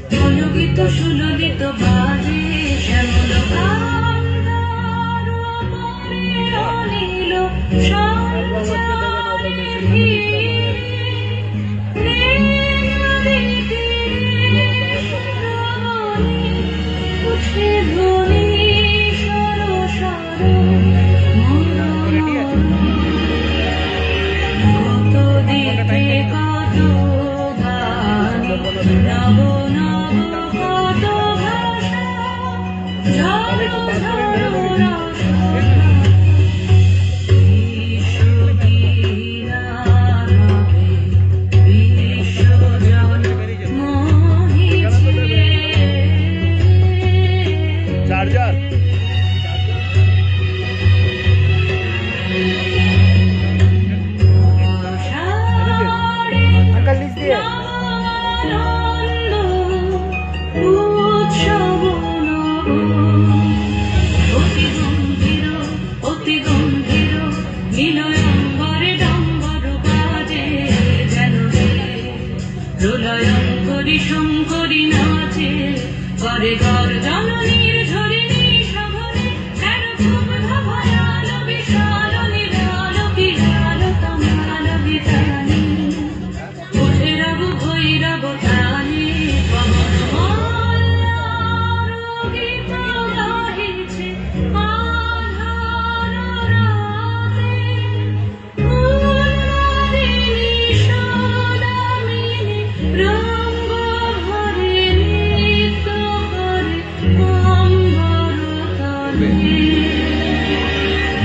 সুললিত সুললিত বাজে শ্যামল কান্দার উপরে অনিল সঞ্চারে ধীরে নদীতে শ্রাবণী উঠে ধ্বনি সর সর কত দিকে কত গানে নব নব কত ভাষা ঝড় ঝড় রসা বিশ্বগীরানবে বিশ্বজন মোহিছে চার্জার अंकल लीजिए উৎসব অতি গম্ভীর অতি গম্ভীর নীলয়ম্বরে ডম্বর বাজে যেন প্রলয়ঙ্করী শঙ্করী নাচে করে ঘর জননীর ঝরিণী শহরে যেন খুব ভয়াল বিশাল নিরাল বিরাল তমাল বিতানি উঠে রব ভৈরব তানে পবন মল্লার গীত গাহিছে আধার রাতে উন্মাদিনী সদামিনী রঙ্গ ভরে নৃত্য করে অম্বর তলে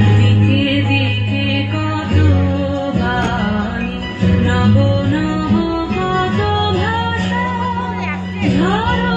দিকে দিকে কত বাণী নব নব কত ভাষা ঝড়